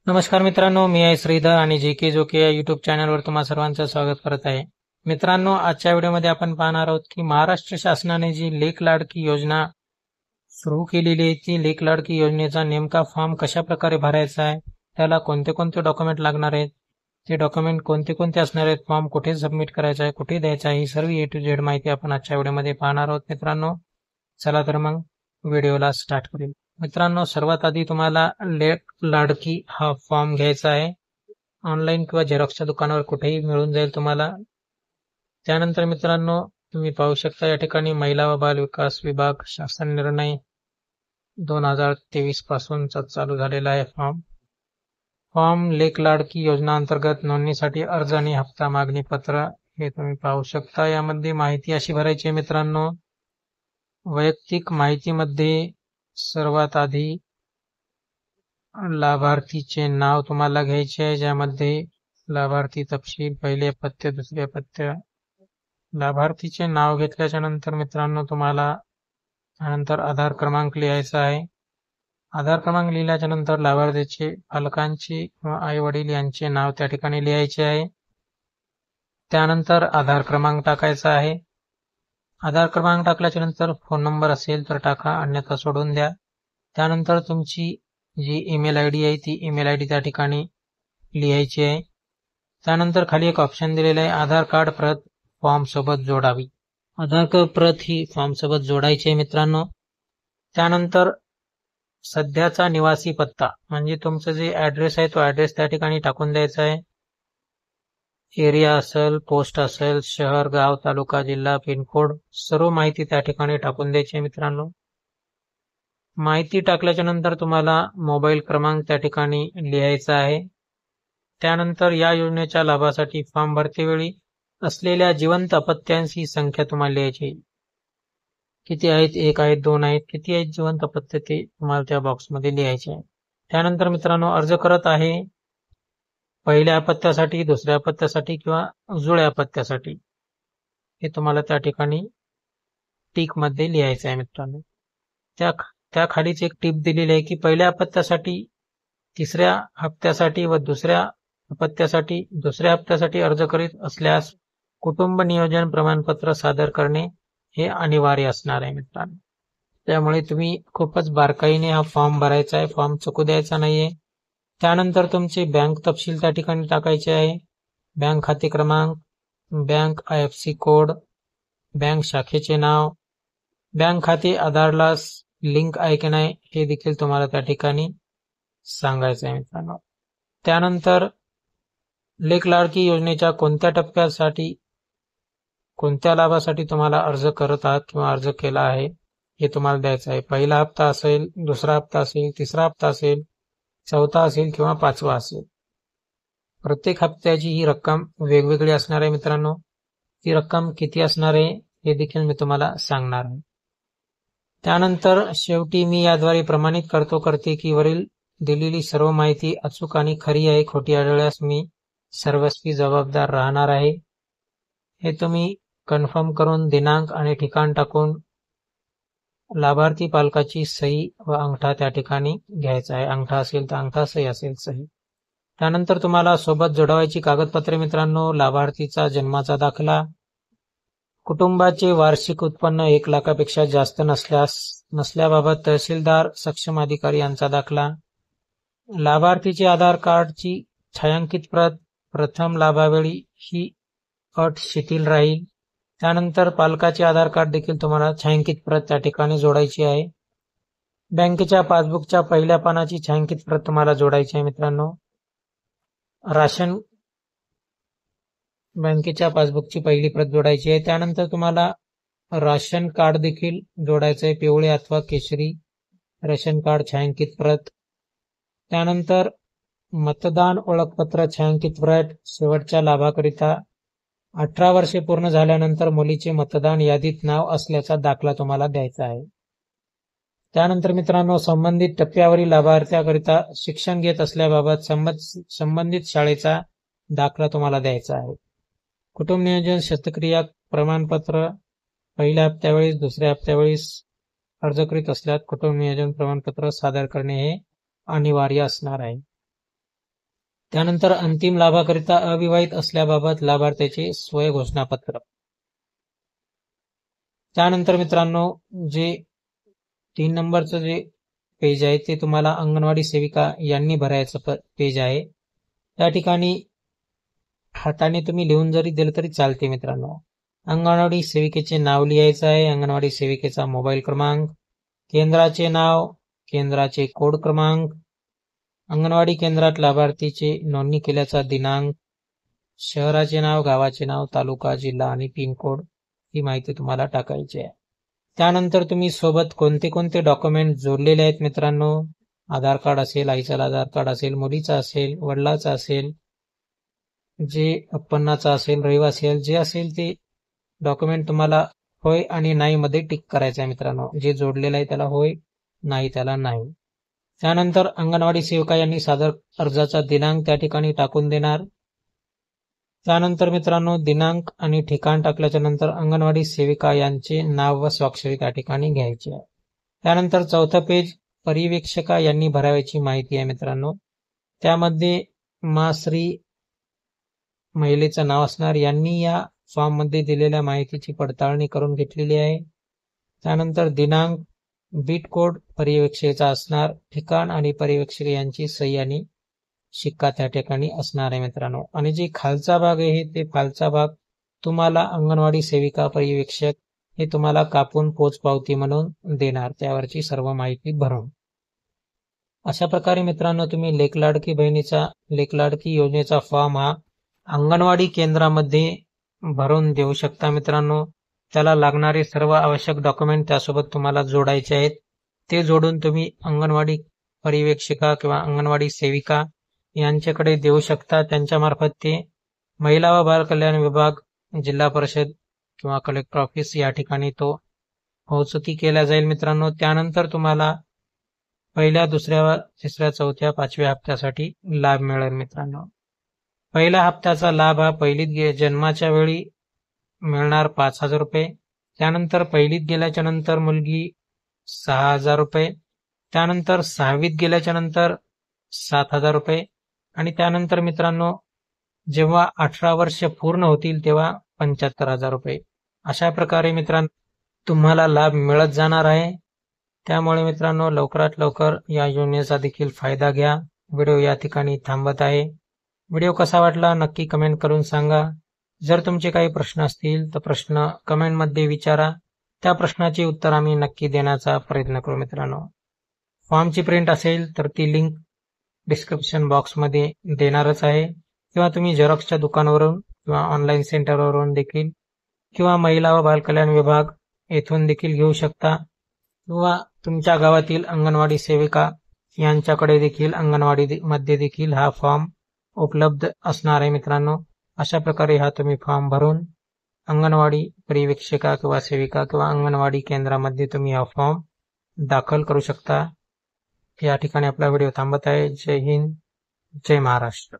नमस्कार मित्रांनो, मी आहे श्रीधर आणि जे के जोके या युट्यूब चॅनलवर तुम्हा सर्वांचं स्वागत करत आहे. मित्रांनो, आजच्या व्हिडिओमध्ये आपण पाहणार आहोत की महाराष्ट्र शासनाने जी लेक लाडकी योजना सुरू केलेली आहे, ती लेक लाडकी योजनेचा नेमका फॉर्म कशा प्रकारे भरायचा आहे, त्याला कोणते कोणते डॉक्युमेंट लागणार आहेत, ते डॉक्युमेंट कोणते कोणते असणार आहेत, फॉर्म कुठे सबमिट करायचा आहे, कुठे द्यायचा आहे, ही सर्व ए टू झेड माहिती आपण आजच्या व्हिडिओमध्ये पाहणार आहोत. मित्रांनो, चला तर मग व्हिडिओला स्टार्ट करूया. मित्रांनो, सर्वात आधी तुम्हाला लेक लाडकी हा फॉर्म घ्यायचा आहे. ऑनलाईन किंवा झेरॉक्सच्या दुकानावर कुठेही मिळून जाईल तुम्हाला. त्यानंतर मित्रांनो, तुम्ही पाहू शकता या ठिकाणी महिला व बाल विकास विभाग शासन निर्णय 2023 पासूनचा चालू झालेला आहे फॉर्म लेक लाडकी योजना अंतर्गत नोंदणीसाठी अर्ज आणि हप्ता मागणी पत्र हे तुम्ही पाहू शकता. यामध्ये माहिती अशी भरायची आहे मित्रांनो. वैयक्तिक माहितीमध्ये सर्वात आधी लाभार्थीचे नाव तुम्हाला घ्यायचे आहे, ज्यामध्ये लाभार्थी तपशील, पहिले पत्ते, दुसरे पत्ते. लाभार्थीचे नाव घेतल्याच्या नंतर मित्रांनो तुम्हाला त्यानंतर आधार क्रमांक लिहायचा आहे. आधार क्रमांक लिहिल्याच्या नंतर लाभार्थीचे पालकांचे किंवा आई वडील यांचे नाव त्या ठिकाणी लिहायचे आहे. त्यानंतर आधार क्रमांक टाकायचा आहे. आधार क्रमांक टाकल्याच्या नंतर फोन नंबर असेल तर टाका, अन्यथा सोडून द्या. त्यानंतर तुमची जी ईमेल आयडी आहे ती ईमेल आयडी त्या ठिकाणी लिहायची आहे. त्यानंतर खाली एक ऑप्शन दिलेला आहे, आधार कार्ड प्रत फॉर्म सोबत जोडावी. आधार कार्ड प्रत ही फॉर्म सोबत जोडायची आहे मित्रांनो. त्यानंतर सध्याचा निवासी पत्ता म्हणजे तुमचं जे ऍड्रेस आहे तो ऍड्रेस त्या ठिकाणी टाकून द्यायचा आहे. एरिया असेल, पोस्ट असेल, शहर, गाव, तालुका, जिल्हा, पिनकोड सर्व माहिती त्या ठिकाणी टाकून द्यायची आहे मित्रांनो. माहिती टाकल्याच्या नंतर तुम्हाला मोबाईल क्रमांक त्या ठिकाणी लिहायचा आहे. त्यानंतर या योजनेच्या लाभासाठी फॉर्म भरतेवेळी असलेल्या जिवंत अपत्यांची संख्या तुम्हाला लिहायची. किती आहेत, 1 आहेत, 2 आहेत, किती आहेत जिवंत अपत्य ते तुम्हाला त्या बॉक्समध्ये लिहायचे आहे. त्यानंतर मित्रांनो, अर्ज करत आहे पहिल्या अपत्यासाठी, दुसऱ्या अपत्यासाठी किंवा जुळ्या अपत्यासाठी हे तुम्हाला त्या ठिकाणी टिक मध्ये लिहायचं आहे मित्रांनो. त्या खालीच एक टिप दिलेली आहे की पहिल्या अपत्यासाठी तिसऱ्या हप्त्यासाठी व दुसऱ्या हप्त्यासाठी अर्ज करीत असल्यास कुटुंब नियोजन प्रमाणपत्र सादर करणे हे अनिवार्य असणार आहे मित्रांनो. त्यामुळे तुम्ही खूपच बारकाईने हा फॉर्म भरायचा आहे, फॉर्म चुकू द्यायचा नाहीये. त्यानंतर तुमचे बँक तपशील त्या ठिकाणी टाकायचे आहे. बँक खाते क्रमांक, बँक IFSC कोड, बँक शाखेचे नाव, बँक खाते आधारला लिंक आहे की नाही हे देखील तुम्हाला त्या ठिकाणी सांगायचं आहे मित्रांनो. त्यानंतर लेक लाडकी योजनेच्या कोणत्या टप्प्यासाठी, कोणत्या लाभासाठी तुम्हाला अर्ज करत आहात किंवा अर्ज केला आहे हे तुम्हाला द्यायचं आहे. पहिला हप्ता असेल, दुसरा हप्ता असेल, तिसरा हप्ता असेल, चौथा असेल किंवा 5वा असेल. प्रत्येक हप्त्याची ही रक्कम वेगवेगळी असणार आहे मित्रांनो. ती रक्कम किती असणार आहे हे देखील मी तुम्हाला सांगणार आहे. त्यानंतर शेवटी मी याद्वारे प्रमाणित करते की वरील दिलेली सर्व माहिती अचूक आणि खरी आहे. खोटी आढळल्यास मी सर्वस्वी जबाबदार राहणार आहे. हे तुम्ही कन्फर्म करून दिनांक आणि ठिकाण टाकून लाभार्थी पालकाची सही व अंगठा त्या ठिकाणी घ्यायचा आहे. अंगठा असेल तर अंगठा, सही असेल सही. त्यानंतर तुम्हाला सोबत जोडवायची कागदपत्रे मित्रांनो, लाभार्थीचा जन्माचा दाखला, कुटुंबाचे वार्षिक उत्पन्न 1 लाखापेक्षा जास्त नसल्याबाबत तहसीलदार सक्षम अधिकारी यांचा दाखला, लाभार्थीचे आधार कार्डची छायांकित प्रत, प्रथम लाभावेळी ही अट शिथिल राहील. त्यानंतर पालकाचे आधार कार्ड देखील तुम्हाला छायांकित प्रत त्या ठिकाणी जोडायची आहे. बँकेच्या पासबुकच्या पहिल्या पानाची छायांकित प्रत तुम्हाला जोडायची आहे मित्रांनो. बँकेच्या पासबुकची पहिली प्रत जोडायची आहे. त्यानंतर तुम्हाला राशन कार्ड देखील जोडायचं आहे, पिवळे अथवा केशरी रेशन कार्ड छायांकित प्रत. त्यानंतर मतदान ओळखपत्र छायांकित प्रत. शेवटच्या लाभाकरिता 18 वर्षे पूर्ण झाल्यानंतर मुलीचे मतदान यादीत नाव असल्याचा दाखला तुम्हाला द्यायचा आहे. त्यानंतर मित्रांनो, संबंधित टप्प्यावरील लाभार्थ्याकरिता शिक्षण घेत असल्याबाबत संबंधित शाळेचा दाखला तुम्हाला द्यायचा आहे. कुटुंब नियोजन शस्त्रक्रिया प्रमाणपत्र पहिल्या हप्त्यावेळेस, दुसऱ्या हप्त्यावेळेस अर्ज करीत असल्यास कुटुंब नियोजन प्रमाणपत्र सादर करणे हे अनिवार्य असणार आहे. त्यानंतर अंतिम लाभाकरिता अविवाहित असल्याबाबत लाभार्थ्याचे स्वय घोषणापत्र. त्यानंतर मित्रांनो जे 3 नंबरचं जे पेज आहे ते तुम्हाला अंगणवाडी सेविका यांनी भरायचं पेज आहे. त्या ठिकाणी हाताने तुम्ही लिहून जरी दिलं तरी चालते मित्रांनो. अंगणवाडी सेविकेचे नाव लिहायचं आहे, अंगणवाडी सेविकेचा मोबाईल क्रमांक, केंद्राचे नाव, केंद्राचे कोड क्रमांक, अंगणवाडी केंद्रात लाभार्थीचे नोंदणी केल्याचा दिनांक, शहराचे नाव, गावाचे नाव, तालुका, जिल्हा आणि पिनकोड ही माहिती तुम्हाला टाकायची आहे. त्यानंतर तुम्ही सोबत कोणते कोणते डॉक्युमेंट जोडलेले आहेत मित्रांनो. आधार कार्ड असेल, आईचा आधार कार्ड असेल, मुलीचा असेल, वडिलाचा असेल, जे उत्पन्नाचा असेल, रहिवासी असेल, जे असेल ते डॉक्युमेंट तुम्हाला होय आणि नाही मध्ये टिक करायचं आहे मित्रांनो. जे जोडलेलं आहे त्याला होय, नाही त्याला नाही. त्यानंतर अंगणवाडी सेविका यांनी सादर अर्जाचा दिनांक त्या ठिकाणी टाकून देणार. त्यानंतर मित्रांनो दिनांक आणि ठिकाण टाकल्याच्या नंतर अंगणवाडी सेविका यांचे नाव व स्वाक्षरी त्या ठिकाणी घ्यायची आहे. त्यानंतर चौथं पेज पर्यवेक्षिका यांनी भरावयाची माहिती आहे मित्रांनो. त्यामध्ये माश्री महिलेचं नाव असणार. यांनी या फॉर्म मध्ये दिलेल्या माहितीची पडताळणी करून घेतलेली आहे. त्यानंतर दिनांक, बीट कोड पर्यवेक्षिकेचा असणार, ठिकाण आणि पर्यवेक्षक यांची सही आणि शिक्का त्या ठिकाणी असणार आहे मित्रांनो. आणि जे खालचा भाग आहे ते खालचा भाग तुम्हाला अंगणवाडी सेविका पर्यवेक्षक हे तुम्हाला कापून पोचपावती म्हणून देणार, त्यावरची सर्व माहिती भरून. अशा प्रकारे मित्रांनो तुम्ही लेक लाडकी योजनेचा फॉर्म हा अंगणवाडी केंद्रामध्ये भरून देऊ शकता मित्रांनो. त्याला लागणारे सर्व आवश्यक डॉक्युमेंट त्यासोबत तुम्हाला जोडायचे आहेत. ते जोडून तुम्ही अंगणवाडी पर्यवेक्षिका किंवा अंगणवाडी सेविका यांच्याकडे देऊ शकता. त्यांच्यामार्फत ते महिला व बाल कल्याण विभाग, जिल्हा परिषद किंवा कलेक्टर ऑफिस या ठिकाणी तो पोहोचती केला जाईल मित्रांनो. त्यानंतर तुम्हाला पहिल्या, दुसऱ्या, तिसऱ्या, चौथ्या, 5व्या हप्त्यासाठी लाभ मिळेल मित्रांनो. पहिल्या हप्त्याचा लाभ हा पहिलीत जन्माच्या वेळी मिळणार 5,000 रुपये. त्यानंतर पहिलीत गेल्याच्या नंतर मुलगी 6,000 रुपये. त्यानंतर 6वीत गेल्याच्या नंतर 7,000 रुपये. आणि त्यानंतर मित्रांनो जेव्हा 18 वर्ष पूर्ण होतील तेव्हा 75,000 रुपये. अशा प्रकारे मित्रांनो तुम्हाला लाभ मिळत जाणार आहे. त्यामुळे मित्रांनो लवकरात लवकर या योजनेचा देखील फायदा घ्या. व्हिडिओ या ठिकाणी थांबत आहे. व्हिडिओ कसा वाटला नक्की कमेंट करून सांगा. जर तुमचे काही प्रश्न असतील तर प्रश्न कमेंटमध्ये विचारा. त्या प्रश्नाचे उत्तर आम्ही नक्की देण्याचा प्रयत्न करू मित्रांनो. फॉर्मची प्रिंट असेल तर ती लिंक डिस्क्रिप्शन बॉक्समध्ये देणारच आहे, किंवा तुम्ही झेरॉक्सच्या दुकानावरून किंवा ऑनलाईन सेंटरवरून देखील किंवा महिला व बाल कल्याण विभाग येथून देखील घेऊ शकता, किंवा तुमच्या गावातील अंगणवाडी सेविका यांच्याकडे देखील अंगणवाडी मध्ये देखील हा फॉर्म उपलब्ध असणार आहे मित्रांनो. अशा प्रकारे हा तुम्ही फॉर्म भरून अंगणवाडी पर्यवेक्षिका किंवा सेविका किंवा अंगणवाडी केंद्रामध्ये तुम्ही हा फॉर्म दाखल करू शकता. या ठिकाणी आपला व्हिडिओ थांबत आहे. जय हिंद, जय महाराष्ट्र.